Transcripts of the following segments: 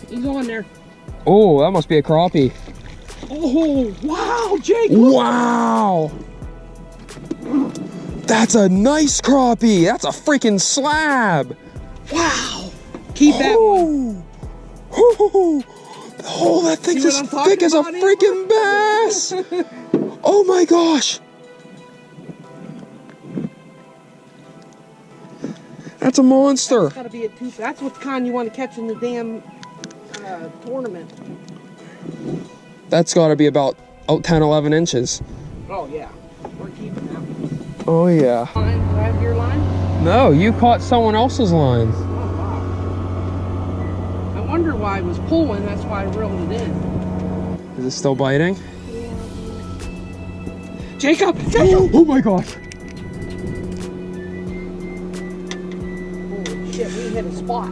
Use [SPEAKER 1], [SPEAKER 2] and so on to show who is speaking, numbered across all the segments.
[SPEAKER 1] He's on there.
[SPEAKER 2] Oh, that must be a crappie.
[SPEAKER 1] Oh, wow, Jake.
[SPEAKER 2] Wow. That's a nice crappie. That's a freaking slab.
[SPEAKER 1] Wow. Keep that one.
[SPEAKER 2] Oh, that thing's as thick as a freaking bass. Oh my gosh. That's a monster.
[SPEAKER 1] That's gotta be a two. That's what kind you want to catch in the damn tournament.
[SPEAKER 2] That's got to be about 10, 11 inches.
[SPEAKER 1] Oh yeah, we're keeping that.
[SPEAKER 2] Oh yeah.
[SPEAKER 1] Line? Do I have your line?
[SPEAKER 2] No, you caught someone else's line.
[SPEAKER 1] Oh wow. I wonder why it was pulling. That's why I reeled it in.
[SPEAKER 2] Is it still biting?
[SPEAKER 1] Yeah. Jacob! Jacob!
[SPEAKER 2] Oh my gosh.
[SPEAKER 1] Holy shit, we hit a spot.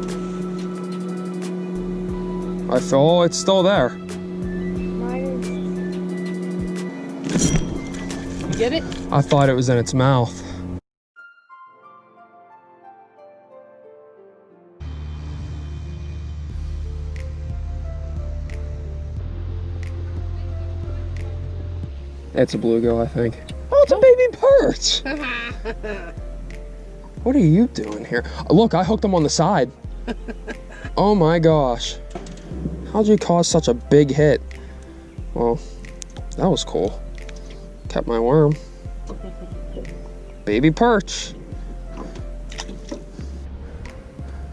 [SPEAKER 2] I feel it's still there.
[SPEAKER 1] You get it?
[SPEAKER 2] I thought it was in its mouth. It's a bluegill, I think. Oh, it's a baby perch. What are you doing here? Look, I hooked him on the side. Oh my gosh. How'd you cause such a big hit? Well, that was cool. Kept my worm. Baby perch.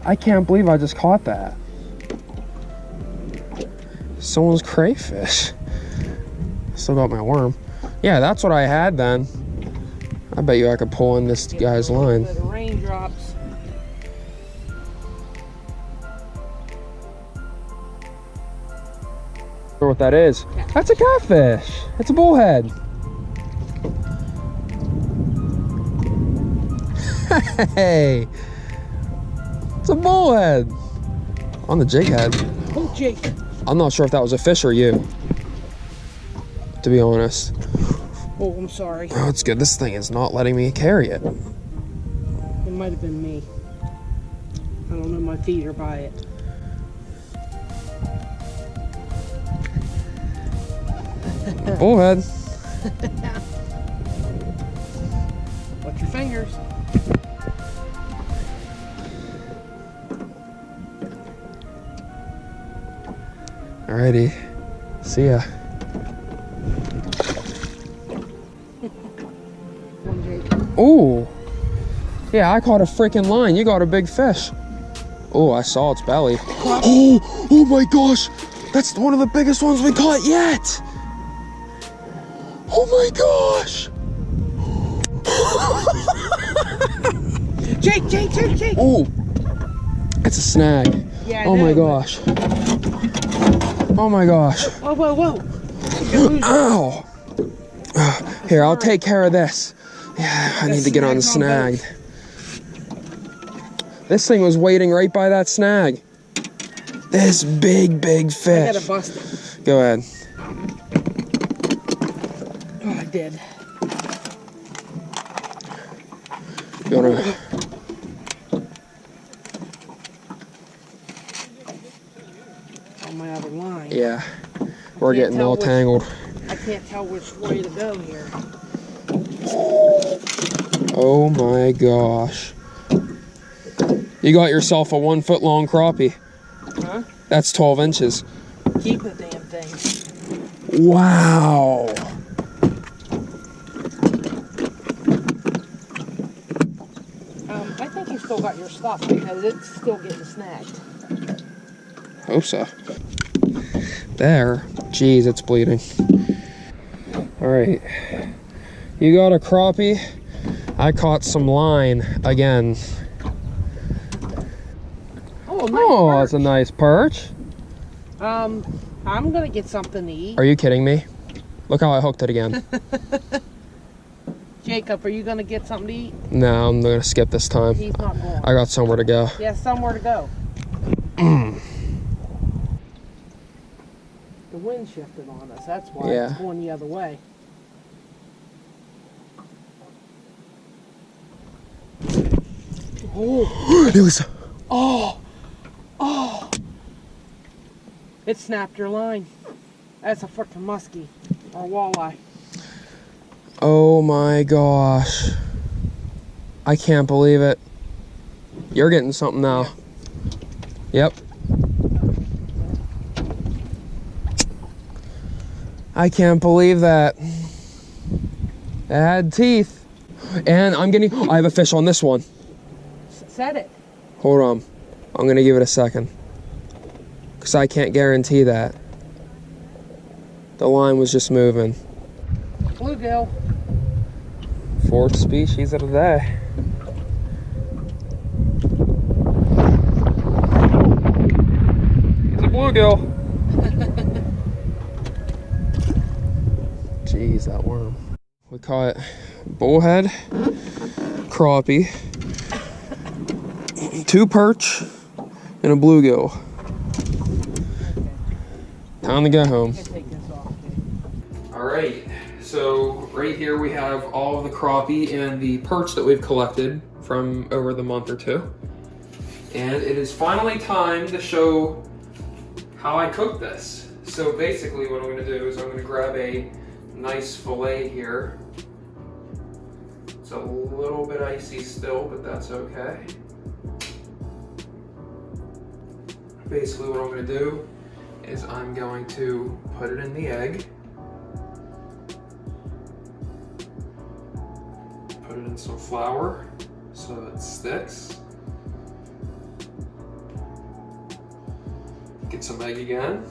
[SPEAKER 2] I can't believe I just caught that. Someone's crayfish. Still got my worm. Yeah, that's what I had then. I bet you I could pull in this guy's line.
[SPEAKER 1] The raindrops.
[SPEAKER 2] I don't know what that is. That's a catfish. It's a bullhead. Hey, it's a bullhead on the jig head.
[SPEAKER 1] Oh, Jake.
[SPEAKER 2] I'm not sure if that was a fish or you, to be honest.
[SPEAKER 1] Oh, I'm sorry.
[SPEAKER 2] Oh, it's good. This thing is not letting me carry it.
[SPEAKER 1] It might have been me. I don't know, my feet are by it.
[SPEAKER 2] Bullhead.
[SPEAKER 1] Watch your fingers.
[SPEAKER 2] Alrighty. See ya. Oh. Yeah, I caught a freaking line. You got a big fish. Oh, I saw its belly. Oh my gosh. That's one of the biggest ones we caught yet. Oh my gosh.
[SPEAKER 1] Jake.
[SPEAKER 2] Oh, it's a snag.
[SPEAKER 1] Yeah,
[SPEAKER 2] oh my gosh. Oh my gosh.
[SPEAKER 1] Whoa.
[SPEAKER 2] Ow. Here, I'll take care of this. Yeah, I need to get on the snag. This thing was waiting right by that snag. This big fish.
[SPEAKER 1] I gotta bust it.
[SPEAKER 2] Go ahead.
[SPEAKER 1] Oh, I did.
[SPEAKER 2] You wanna...
[SPEAKER 1] On my other line.
[SPEAKER 2] Yeah, we're getting all tangled.
[SPEAKER 1] I can't tell which way to go here.
[SPEAKER 2] Oh my gosh. You got yourself a 1 foot long crappie.
[SPEAKER 1] Huh?
[SPEAKER 2] That's 12 inches.
[SPEAKER 1] Keep the damn thing.
[SPEAKER 2] Wow.
[SPEAKER 1] I think you still got your stuff because it's still getting snagged.
[SPEAKER 2] Hope so. There. Jeez, it's bleeding. All right. You got a crappie. I caught some line again.
[SPEAKER 1] Oh, nice
[SPEAKER 2] Oh,
[SPEAKER 1] perch.
[SPEAKER 2] that's a nice perch.
[SPEAKER 1] I'm gonna get something to eat.
[SPEAKER 2] Are you kidding me? Look how I hooked it again.
[SPEAKER 1] Jacob, are you gonna get something to eat?
[SPEAKER 2] No, I'm gonna skip this time.
[SPEAKER 1] He's not going.
[SPEAKER 2] I got somewhere to go.
[SPEAKER 1] Yeah, somewhere to go. The wind shifted on us. That's why it's going the other way. Oh,
[SPEAKER 2] It was.
[SPEAKER 1] oh, It snapped your line. That's a freaking muskie or walleye.
[SPEAKER 2] Oh my gosh. I can't believe it. You're getting something now. Yep. I can't believe that. It had teeth. And I have a fish on this one.
[SPEAKER 1] Set it.
[SPEAKER 2] Hold on. I'm gonna give it a second. Because I can't guarantee that. The line was just moving.
[SPEAKER 1] Bluegill.
[SPEAKER 2] Fourth species of the day. He's a bluegill. Jeez, that worm. We caught bullhead, crappie, 2 perch, and a bluegill. Time to go home. All right, so right here we have all of the crappie and the perch that we've collected from over the month or two. And it is finally time to show how I cook this. So basically what I'm gonna do is I'm gonna grab a nice fillet here. It's a little bit icy still, but that's okay. Basically what I'm gonna do is I'm going to put it in the egg. Put it in some flour so it sticks. Get some egg again.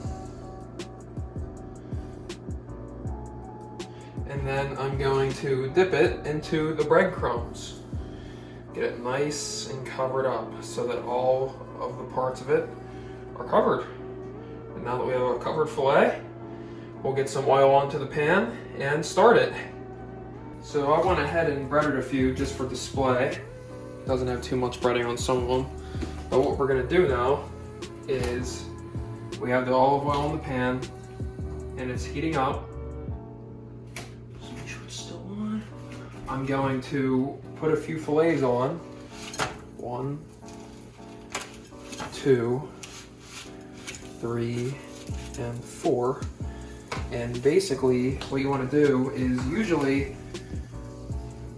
[SPEAKER 2] And then I'm going to dip it into the breadcrumbs. Get it nice and covered up so that all of the parts of it are covered. And now that we have a covered fillet, we'll get some oil onto the pan and start it. So I went ahead and breaded a few just for display. Doesn't have too much breading on some of them. But what we're gonna do now is we have the olive oil in the pan and it's heating up. Just make sure it's still on. I'm going to put a few fillets on. 1, 2, 3, and 4. And basically what you want to do is usually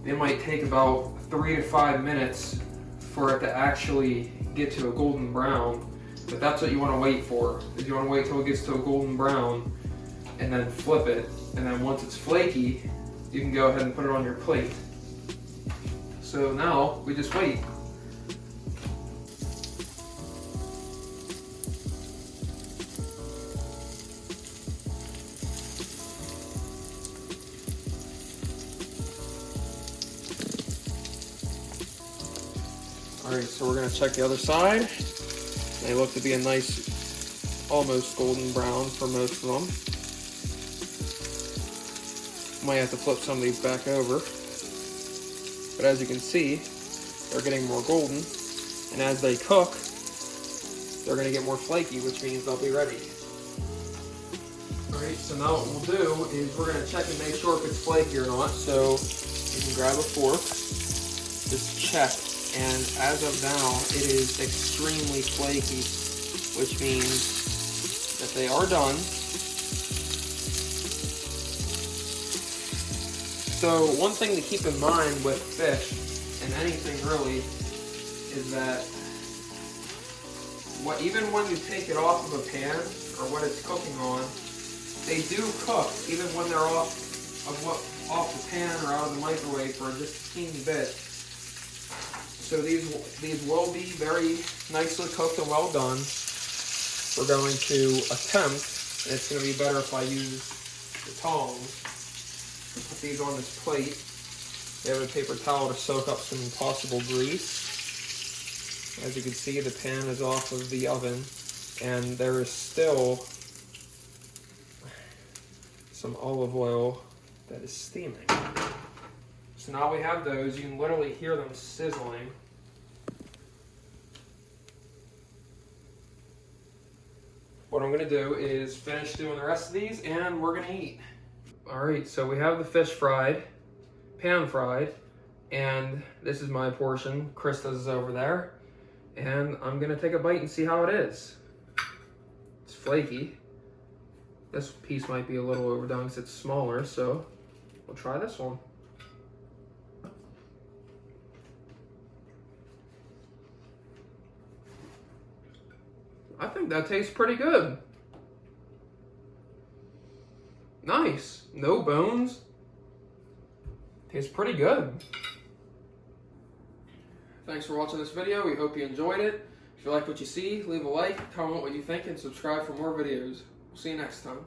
[SPEAKER 2] it might take about 3 to 5 minutes for it to actually get to a golden brown. But that's what you want to wait for, is you want to wait till it gets to a golden brown and then flip it. And then once it's flaky, you can go ahead and put it on your plate. So now we just wait. All right, so we're gonna check the other side. They look to be a nice, almost golden brown for most of them. Might have to flip some of these back over. But as you can see, they're getting more golden. And as they cook, they're gonna get more flaky, which means they'll be ready. All right, so now what we'll do is we're gonna check and make sure if it's flaky or not. So you can grab a fork, just check. And as of now, it is extremely flaky, which means that they are done. So one thing to keep in mind with fish, and anything really, is that even when you take it off of a pan, or what it's cooking on, they do cook, even when they're off the pan or out of the microwave for just a teeny bit. So these will be very nicely cooked and well done. We're going to attempt, and it's going to be better if I use the tongs. Put these on this plate. We have a paper towel to soak up some possible grease. As you can see, the pan is off of the oven, and there is still some olive oil that is steaming. So now we have those. You can literally hear them sizzling. What I'm gonna do is finish doing the rest of these and we're gonna eat. All right, so we have the fish fried, pan fried, and this is my portion. Krista's is over there. And I'm gonna take a bite and see how it is. It's flaky. This piece might be a little overdone because it's smaller, so we'll try this one. I think that tastes pretty good. Nice. No bones. Tastes pretty good. Thanks for watching this video. We hope you enjoyed it. If you like what you see, leave a like, comment what you think, and subscribe for more videos. We'll see you next time.